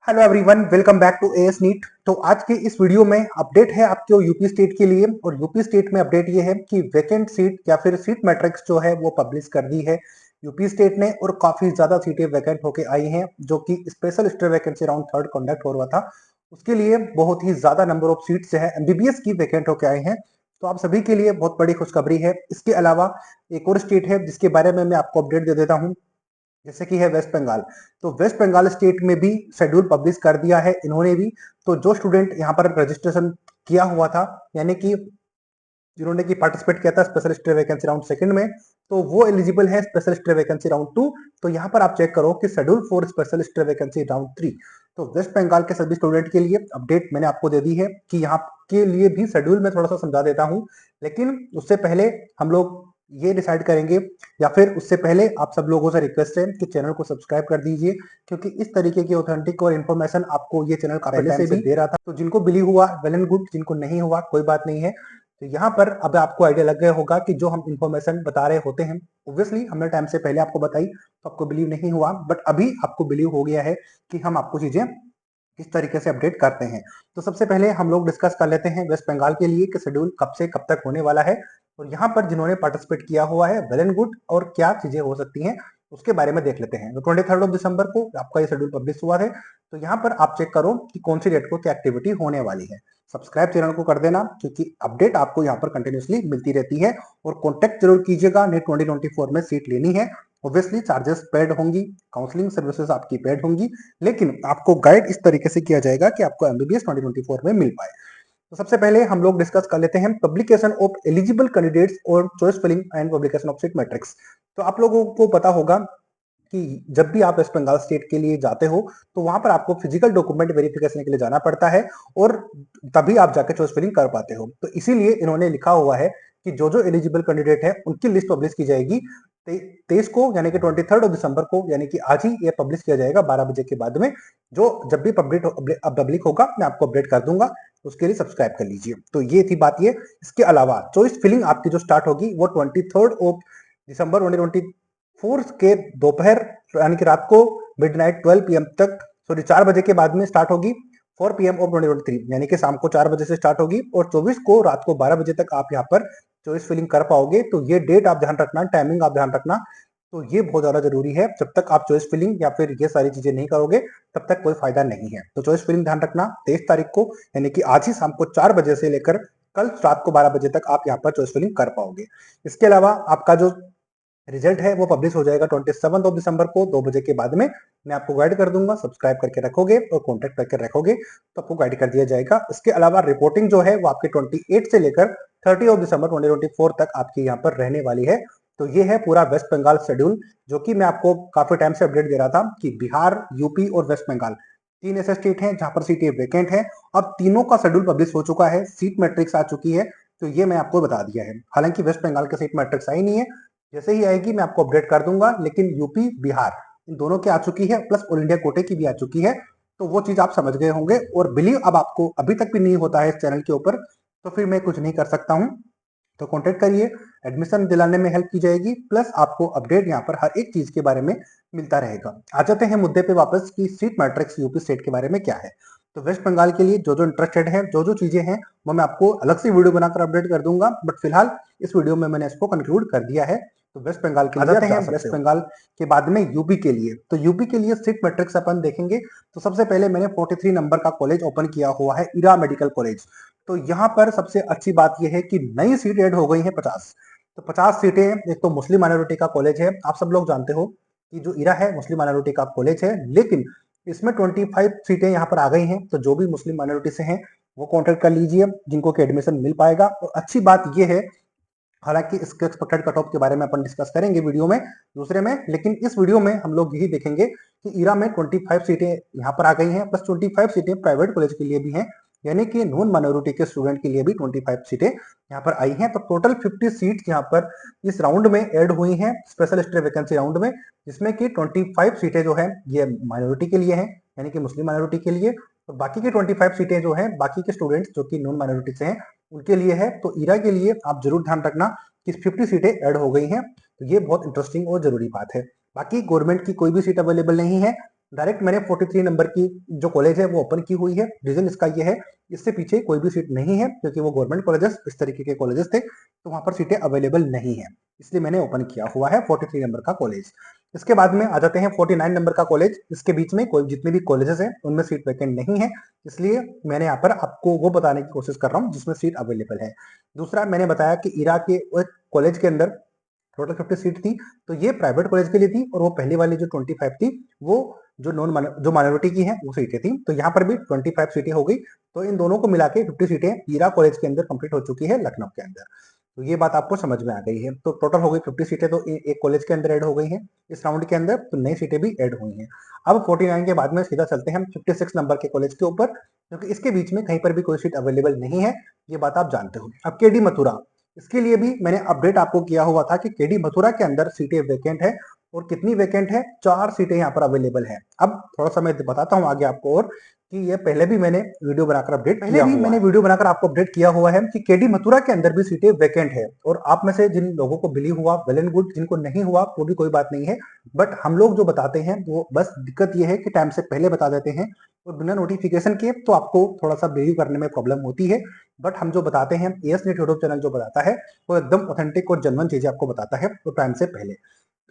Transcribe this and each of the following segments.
Hello everyone, welcome back to AS NEET. तो आज के इस वीडियो में अपडेट है आपके यूपी स्टेट के लिए। और यूपी स्टेट में अपडेट ये है कि वैकेंट सीट या फिर सीट मैट्रिक्स जो है वो पब्लिश कर दी है यूपी स्टेट ने। और काफी ज्यादा सीटें वैकेंट होके आई हैं, जो कि special state vacancy round 3 conduct हो रहा था, उसके लिए बहुत ही ज्यादा नंबर ऑफ सीट जो है एमबीबीएस की वैकेंट होके आए हैं। तो आप सभी के लिए बहुत बड़ी खुशखबरी है। इसके अलावा एक और स्टेट है जिसके बारे में मैं आपको अपडेट दे देता हूँ, जैसे कि है वेस्ट बंगाल। तो वेस्ट बंगाल स्टेट में भी शेड्यूल पब्लिश कर दिया है इन्होंने भी। तो जो स्टूडेंट यहाँ पर रजिस्ट्रेशन किया हुआ था, यानी कि जिन्होंने की पार्टिसिपेट किया था special state vacancy round second में, तो वो एलिजिबल है स्पेशल स्टेट वैकेंसी राउंड 2। तो यहाँ पर आप चेक करो कि schedule for special state vacancy round 3। तो वेस्ट बंगाल के सभी स्टूडेंट के लिए अपडेट मैंने आपको दे दी है कि यहाँ के लिए भी शेड्यूल में थोड़ा सा समझा देता हूँ। लेकिन उससे पहले हम लोग ये डिसाइड करेंगे, या फिर उससे पहले आप सब लोगों से रिक्वेस्ट है कि चैनल को सब्सक्राइब कर दीजिए, क्योंकि इस तरीके की ऑथेंटिक और इन्फॉर्मेशन आपको ये चैनल काफी टाइम से दे रहा था। तो जिनको बिलीव हुआ वेल एंड गुड, जिनको नहीं हुआ कोई बात नहीं है। तो यहाँ पर अब आपको आइडिया लग गया होगा कि जो हम इन्फॉर्मेशन बता रहे होते हैं, ऑब्वियसली हमने टाइम से पहले आपको बताई तो आपको बिलीव नहीं हुआ, बट अभी आपको बिलीव हो गया है कि हम आपको चीजें किस तरीके से अपडेट करते हैं। तो सबसे पहले हम लोग डिस्कस कर लेते हैं वेस्ट बंगाल के लिए कि शेड्यूल कब से कब तक होने वाला है। और यहाँ पर जिन्होंने पार्टिसिपेट किया हुआ है वेल एंड गुड, और क्या चीजें हो सकती हैं उसके बारे में देख लेते हैं। तो 23 दिसंबर को आपका ये शेड्यूल पब्लिश हुआ है। तो यहाँ पर आप चेक करो कि कौन सी डेट को क्या एक्टिविटी होने वाली है। सब्सक्राइब चैनल को कर देना, क्योंकि अपडेट आपको यहाँ पर कंटिन्यूसली मिलती रहती है। और कॉन्टेक्ट जरूर कीजिएगा, नेट 2024 में सीट लेनी है। ऑब्वियसली चार्जेस पेड होंगी, काउंसलिंग सर्विसेज आपकी पेड होंगी, लेकिन आपको गाइड इस तरीके से किया जाएगा कि आपको एमबीबीएस 2024 में मिल पाए। तो सबसे पहले हम लोग डिस्कस कर लेते हैं पब्लिकेशन ऑफ एलिजिबल कैंडिडेट्स और choice filling and publication of seat matrix. तो आप लोगों को पता होगा कि जब भी आप वेस्ट बंगाल स्टेट के लिए जाते हो, तो वहां पर आपको फिजिकल डॉक्यूमेंट वेरिफिकेशन के लिए जाना पड़ता है, और तभी आप जाके चॉइस फिलिंग कर पाते हो। तो इसीलिए इन्होंने लिखा हुआ है कि जो जो एलिजिबल कैंडिडेट है उनकी लिस्ट पब्लिश की जाएगी 23 को, यानी कि 23 दिसंबर को, यानी कि आज ही ये पब्लिश किया जाएगा 12 बजे के बाद में। जो जब भी पब्लिक होगा मैं आपको अपडेट कर दूंगा, उसके लिए सब्सक्राइब कर लीजिए। तो ये थी बात ये। इसके अलावा चॉइस फिलिंग आपकी जो स्टार्ट होगी वो 23 दिसंबर 2024 के दोपहर, यानी कि रात को मिडनाइट 12 PM तक, सॉरी 4 बजे के बाद में स्टार्ट होगी। 4 PM ऑफ 2023, यानी कि शाम को 4 बजे से स्टार्ट होगी, और 24 को रात को 12 बजे तक आप यहाँ पर चॉइस फिलिंग कर पाओगे। तो ये डेट आप ध्यान रखना, टाइमिंग आप ध्यान रखना। तो ये बहुत ज्यादा जरूरी है। जब तक आप चॉइस फिलिंग या फिर ये सारी चीजें नहीं करोगे, तब तक कोई फायदा नहीं है। तो चॉइस फिलिंग ध्यान रखना 23 तारीख को, यानी कि आज ही शाम को 4 बजे से लेकर कल रात को 12 बजे तक आप यहाँ पर चॉइस फिलिंग कर पाओगे। इसके अलावा आपका जो रिजल्ट है वो पब्लिश हो जाएगा 27 दिसंबर को 2 बजे के बाद में। मैं आपको गाइड कर दूंगा, सब्सक्राइब करके रखोगे और कॉन्टेक्ट करके रखोगे तो आपको गाइड कर दिया जाएगा। इसके अलावा रिपोर्टिंग जो है वो आपके 28 से लेकर 30 दिसंबर 2024 तक आपकी यहाँ पर रहने वाली है। तो ये है पूरा वेस्ट बंगाल शेड्यूल, जो कि मैं आपको काफी टाइम से अपडेट दे रहा था कि बिहार, यूपी और वेस्ट बंगाल 3 ऐसे स्टेट हैं जहां पर सीटें वैकेंट है। अब तीनों का शेड्यूल पब्लिश हो चुका है, सीट मैट्रिक्स आ चुकी है। तो ये मैं आपको बता दिया है। हालांकि वेस्ट बंगाल की सीट मैट्रिक्स आई नहीं है, जैसे ही आएगी मैं आपको अपडेट कर दूंगा। लेकिन यूपी, बिहार इन दोनों की आ चुकी है, प्लस ऑल इंडिया कोटे की भी आ चुकी है। तो वो चीज आप समझ गए होंगे। और बिलीव अब आपको अभी तक भी नहीं होता है इस चैनल के ऊपर, तो फिर मैं कुछ नहीं कर सकता हूँ। तो कांटेक्ट करिए, एडमिशन दिलाने में हेल्प की जाएगी, प्लस आपको अपडेट यहाँ पर हर एक चीज के बारे में मिलता रहेगा। आ जाते हैं मुद्दे पे वापस कि सीट मैट्रिक्स यूपी स्टेट के बारे में क्या है। तो वेस्ट बंगाल के लिए जो जो इंटरेस्टेड है, जो जो चीजें हैं, वो मैं आपको अलग से वीडियो बनाकर अपडेट कर दूंगा, बट फिलहाल इस वीडियो में मैंने इसको कंक्लूड कर दिया है। तो वेस्ट बंगाल के लिए आ जाते हैं वेस्ट बंगाल के बाद में यूपी के लिए। तो यूपी के लिए सीट मैट्रिक्स अपन देखेंगे। तो सबसे पहले मैंने 43 नंबर का कॉलेज ओपन किया हुआ है, इरा मेडिकल कॉलेज। तो यहाँ पर सबसे अच्छी बात यह है कि नई सीट ऐड हो गई है 50। तो 50 सीटें, एक तो मुस्लिम माइनॉरिटी का कॉलेज है। आप सब लोग जानते हो कि जो इरा है मुस्लिम माइनॉरिटी का कॉलेज है, लेकिन इसमें 25 सीटें यहाँ पर आ गई हैं। तो जो भी मुस्लिम माइनॉरिटी से हैं वो कॉन्टेक्ट कर लीजिए, जिनको कि एडमिशन मिल पाएगा। और अच्छी बात यह है, हालांकि इसके एक्सपेक्टेड कट ऑफ के बारे में अपन डिस्कस करेंगे वीडियो में दूसरे में, लेकिन इस वीडियो में हम लोग यही देखेंगे कि इरा में 25 सीटें यहाँ पर आ गई हैं, प्लस 25 सीटें प्राइवेट कॉलेज के लिए भी हैं, यानी कि नॉन माइनॉरिटी के स्टूडेंट के लिए भी 25 सीटें यहाँ पर आई हैं। तो टोटल 50 सीट यहाँ पर इस राउंड में ऐड हुई हैं, स्पेशल स्टेट वैकेंसी राउंड में, जिसमें कि 25 सीटें जो है ये माइनॉरिटी के लिए हैं, यानी कि मुस्लिम माइनॉरिटी के लिए। और बाकी की 25 सीटें जो है बाकी के स्टूडेंट्स जो कि नॉन माइनॉरिटी से हैं उनके लिए है। तो इरा के लिए आप जरूर ध्यान रखना कि 50 सीटें ऐड हो गई हैं। तो ये बहुत इंटरेस्टिंग और जरूरी बात है। बाकी गवर्नमेंट की कोई भी सीट अवेलेबल नहीं है, डायरेक्ट मैंने 43 नंबर की जो कॉलेज है वो ओपन की हुई है। रीजन इसका ये है, इससे पीछे कोई भी सीट नहीं है क्योंकि वो गवर्नमेंट कॉलेजेस इस तरीके के कॉलेजेस थे, तो वहां पर सीटें अवेलेबल नहीं है, इसलिए मैंने ओपन किया हुआ है 43 नंबर का कॉलेज। इसके बाद में आ जाते हैं 49 नंबर का कॉलेज। इसके बीच में कोई जितने भी कॉलेजेस हैं उनमें सीट वैकेंट नहीं है, इसलिए मैंने यहाँ पर आपको वो बताने की कोशिश कर रहा हूँ जिसमें सीट अवेलेबल है। दूसरा मैंने बताया कि इरा के कॉलेज के अंदर टोटल 50 सीट थी, तो ये प्राइवेट कॉलेज के लिए थी, और वो पहली वाली जो 25 थी वो जो जो माइनॉरिटी की है वो सीटें थी। तो यहाँ पर भी 25 सीटें हो गई, तो इन दोनों को मिला के 50 सीटें हीरा कॉलेज के अंदर कंप्लीट हो चुकी है लखनऊ के अंदर। तो ये बात आपको समझ में आ गई है। तो टोटल हो गई 50 सीटें, तो एक कॉलेज के अंदर ऐड हो गई हैं इस राउंड के अंदर, तो नई सीटें भी ऐड हुई हैं। अब 49 के बाद में सीधा चलते हैं हम 56 नंबर के कॉलेज के ऊपर, क्योंकि इसके बीच में कहीं पर भी कोई सीट अवेलेबल नहीं है, ये बात आप जानते हो। अब केडी मथुरा, इसके लिए भी मैंने अपडेट आपको किया हुआ था कि केडी मथुरा के अंदर सीटें वैकेंट है, और कितनी वैकेंट है, 4 सीटें यहाँ पर अवेलेबल है। अब थोड़ा सा मैं बताता हूँ आगे आपको, और कि ये पहले भी मैंने वीडियो बनाकर आपको अपडेट किया हुआ है कि केडी मथुरा के अंदर भी सीटें वैकेंट है। और आप में से जिन लोगों को बिलीव हुआ वेल एंड गुड, जिनको नहीं हुआ वो भी कोई बात नहीं है, बट हम लोग जो बताते हैं वो बस दिक्कत ये है कि टाइम से पहले बता देते हैं और बिना नोटिफिकेशन के, तो आपको थोड़ा सा बिलीव करने में प्रॉब्लम होती है। बट हम जो बताते हैं, एएस नेट यूट्यूब चैनल जो बताता है वो एकदम ऑथेंटिक और जेन्युइन चीजें आपको बताता है, तो टाइम से पहले।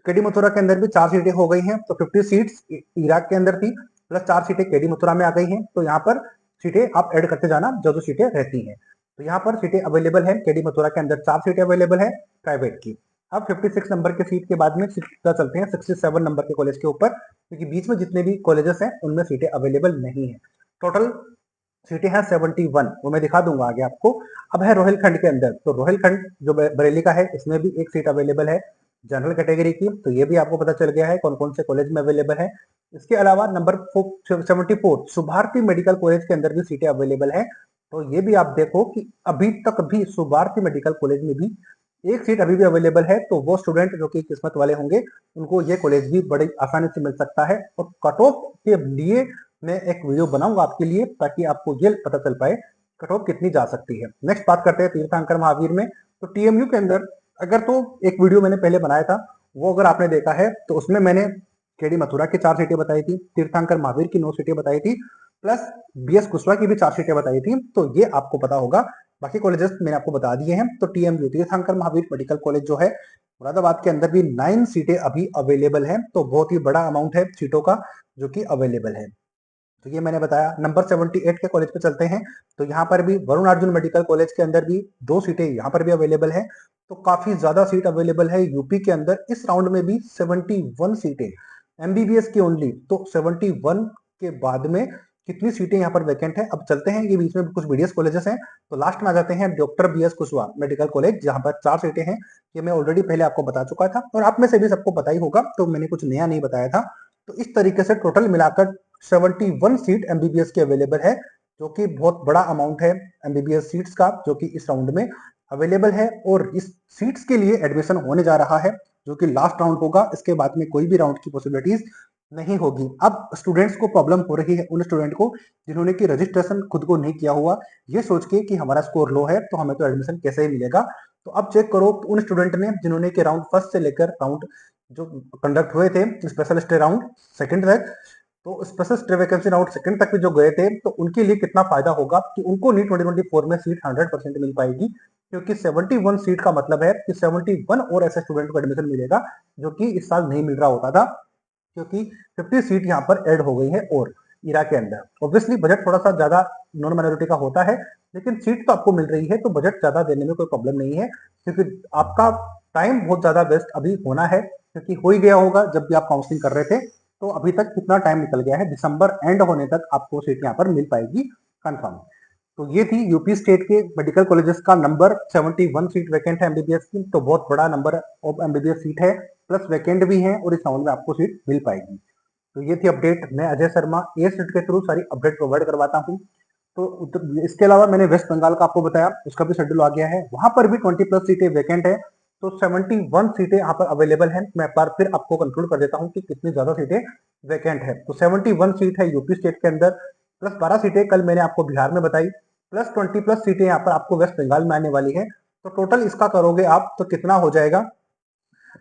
केडी मथुरा के अंदर भी 4 सीटें हो गई हैं, तो 50 सीट्स इराक के अंदर थी, प्लस 4 सीटें केडी मथुरा में आ गई हैं। तो यहाँ पर सीटें आप ऐड करते जाना जो जो सीटें रहती हैं। तो यहाँ पर सीटें अवेलेबल है, केडी मथुरा के अंदर 4 सीटें अवेलेबल है प्राइवेट की। अब 56 नंबर के सीट के बाद में सीधा चलते हैं 67 नंबर के कॉलेज के ऊपर, क्योंकि बीच में जितने भी कॉलेजेस हैं उनमें सीटें अवेलेबल नहीं है। टोटल सीटें हैं 71, वो मैं दिखा दूंगा आगे आपको। अब है रोहिलखंड के अंदर, तो रोहिलखंड जो बरेली का है इसमें भी एक सीट अवेलेबल है जनरल कैटेगरी की, तो ये भी आपको पता चल गया है कौन कौन से कॉलेज में अवेलेबल है। इसके अलावा नंबर 74 सुभारती मेडिकल कॉलेज के अंदर भी सीटें अवेलेबल है। तो ये भी आप देखो कि अभी तक भी सुभारती मेडिकल कॉलेज में भी एक सीट अभी भी अवेलेबल है, तो वो स्टूडेंट जो कि किस्मत वाले होंगे उनको ये कॉलेज भी बड़ी आसानी से मिल सकता है। और कट ऑफ के लिए मैं एक वीडियो बनाऊंगा आपके लिए, ताकि आपको ये पता चल पाए कट ऑफ कितनी जा सकती है। नेक्स्ट बात करते हैं तीर्थंकर महावीर में। तो टीएमयू के अंदर अगर तो एक वीडियो मैंने पहले बनाया था, वो अगर आपने देखा है तो उसमें मैंने केडी मथुरा की 4 सीटें बताई थी, तीर्थंकर महावीर की 9 सीटें बताई थी, प्लस बीएस कुशवाहा की भी 4 सीटें बताई थी, तो ये आपको पता होगा। बाकी कॉलेजेस मैंने आपको बता दिए हैं। तो टीएमयू तीर्थंकर महावीर मेडिकल कॉलेज जो है मुरादाबाद के अंदर भी 9 सीटें अभी अवेलेबल है, तो बहुत ही बड़ा अमाउंट है सीटों का जो कि अवेलेबल है। तो ये मैंने बताया। नंबर 78 के कॉलेज पे चलते हैं, तो यहाँ पर भी वरुण अर्जुन मेडिकल कॉलेज के अंदर भी 2 सीटें यहाँ पर भी अवेलेबल है, तो काफी ज्यादा सीट अवेलेबल है यूपी के अंदर। इस राउंड में भी 71 सीटें एमबीबीएस की ओनली, तो 71 के बाद में कितनी सीटें यहाँ पर वैकेंट है। अब चलते हैं, ये बीच में कुछ बीडीएस कॉलेजेस हैं, तो लास्ट में आ जाते हैं doctor BS Kushwaha medical college, जहां पर 4 सीटें हैं। ये मैं ऑलरेडी पहले आपको बता चुका था, और आप में से भी सबको पता ही होगा, तो मैंने कुछ नया नहीं बताया था। तो इस तरीके से टोटल मिलाकर 71 सीट एमबीबीएस की अवेलेबल है, जो कि बहुत बड़ा अमाउंट है एमबीबीएस सीट्स का, जो कि इस राउंड में अवेलेबल है। और इस सीट्स के लिए एडमिशन होने जा रहा है, जो कि लास्ट राउंड होगा। इसके बाद में कोई भी राउंड की पॉसिबिलिटीज नहीं होगी। अब स्टूडेंट्स को प्रॉब्लम हो रही है, उन स्टूडेंट को जिन्होंने की रजिस्ट्रेशन खुद को नहीं किया हुआ, ये सोच के कि हमारा स्कोर लो है तो हमें तो एडमिशन कैसे ही मिलेगा। तो अब चेक करो उन स्टूडेंट ने जिन्होंने के राउंड फर्स्ट से लेकर राउंड जो कंडक्ट हुए थे स्पेशल स्टे राउंड सेकंड तक, तो special stay vacancy round second तक भी जो गए थे, तो उनके लिए कितना फायदा होगा कि उनको नीट 2024 में सीट 100% मिल पाएगी, क्योंकि 71 सीट का मतलब है कि 71 और ऐसे स्टूडेंट को एडमिशन मिलेगा जो कि इस साल नहीं मिल रहा होता था, क्योंकि 50 सीट यहाँ पर ऐड हो गई है। और इरा के अंदर ऑब्वियसली बजट थोड़ा सा ज्यादा नॉन माइनॉरिटी का होता है, लेकिन सीट तो आपको मिल रही है, तो बजट ज्यादा देने में कोई प्रॉब्लम नहीं है, क्योंकि आपका टाइम बहुत ज्यादा वेस्ट अभी होना है, क्योंकि हो ही गया होगा जब भी आप काउंसलिंग कर रहे थे। तो अभी तक कितना टाइम निकल गया है, दिसंबर एंड होने तक आपको सीट यहाँ पर मिल पाएगी कंफर्म। तो ये थी यूपी स्टेट के मेडिकल कॉलेजेस का नंबर। 71 सीट वैकेंट है एमबीबीएस की, तो बहुत बड़ा नंबर ऑफ एमबीबीएस सीट है, प्लस वैकेंट भी है, और इस राउंड में आपको सीट मिल पाएगी। तो ये थी अपडेट। मैं अजय शर्मा ए सीट के थ्रू सारी अपडेट प्रोवाइड करवाता हूँ। तो इसके अलावा मैंने वेस्ट बंगाल का आपको बताया, उसका भी शेड्यूल आ गया है, वहां पर भी 20+ सीटें वैकेंट है, तो 71 सीटें यहाँ पर अवेलेबल है। मैं एक बार फिर आपको कंक्लूड कर देता हूँ कि कितनी ज्यादा सीटें वैकेंट है। तो 71 सीट है यूपी स्टेट के अंदर, प्लस 12 सीटें कल मैंने आपको बिहार में बताई, प्लस 20+ सीटें यहाँ पर आपको वेस्ट बंगाल में आने वाली है। तो टोटल इसका करोगे आप तो कितना हो जाएगा,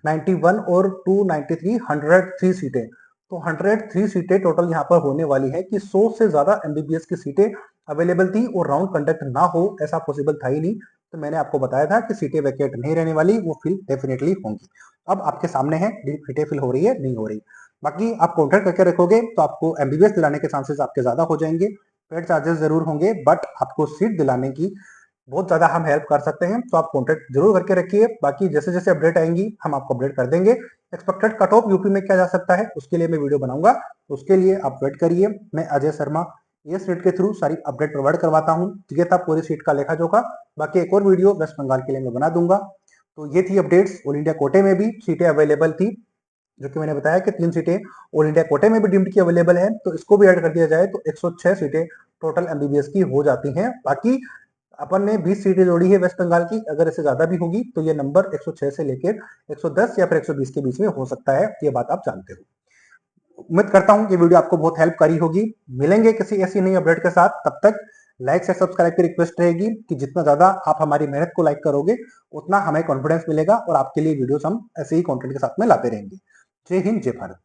91 और 2 93 103 सीटें। तो 103 सीटें टोटल यहाँ पर होने वाली है कि 100 से ज्यादा एमबीबीएस की सीटें अवेलेबल थी और राउंड कंडक्ट ना हो ऐसा पॉसिबल था ही नहीं। तो मैंने आपको बताया था कि सीटें वैकेंट नहीं रहने वाली, वो फिल डेफिनेटली होंगी। अब आपके सामने है सीटें फिल हो रही है नहीं हो रही। बाकी आप कॉन्ट्रैक्ट करके रखोगे तो आपको एमबीबीएस दिलाने के चांसेस आपके ज्यादा हो जाएंगे। पेड चार्जेस जरूर होंगे बट आपको सीट दिलाने की बहुत ज्यादा हम हेल्प कर सकते हैं। तो आप कॉन्ट्रैक्ट जरूर करके रखिए। बाकी जैसे जैसे अपडेट आएंगी हम आपको अपडेट कर देंगे। एक्सपेक्टेड कट ऑफ यूपी में क्या जा सकता है उसके लिए मैं वीडियो बनाऊंगा, उसके लिए आप वेट करिए। मैं अजय शर्मा ये सीट के थ्रू सारी अपडेट प्रोवाइड करवाता हूँ। ये था पूरी सीट का लेखा जोखा। बाकी एक और वीडियो वेस्ट बंगाल के लिए मैं बना दूंगा। तो ये थी अपडेट्स। ऑल इंडिया कोटे में भी सीटें अवेलेबल थी, जो कि मैंने बताया कि 3 सीटें ऑल इंडिया कोटे में भी डीम्ड की अवेलेबल है। तो इसको भी ऐड कर दिया जाए तो 106 सीटें टोटल एमबीबीएस की हो जाती हैं। बाकी अपन ने 20 सीटें जोड़ी है वेस्ट बंगाल की, अगर इससे ज्यादा भी होगी तो ये नंबर 106 से लेकर 110 या फिर 120 के बीच में हो सकता है। ये बात आप जानते हो। उम्मीद करता हूं कि वीडियो आपको बहुत हेल्प करी होगी। मिलेंगे किसी ऐसी नई अपडेट के साथ, तब तक लाइक से सब्सक्राइब की रिक्वेस्ट रहेगी कि जितना ज्यादा आप हमारी मेहनत को लाइक करोगे उतना हमें कॉन्फिडेंस मिलेगा और आपके लिए वीडियोस हम ऐसे ही कंटेंट के साथ में लाते रहेंगे। जय हिंद, जय भारत।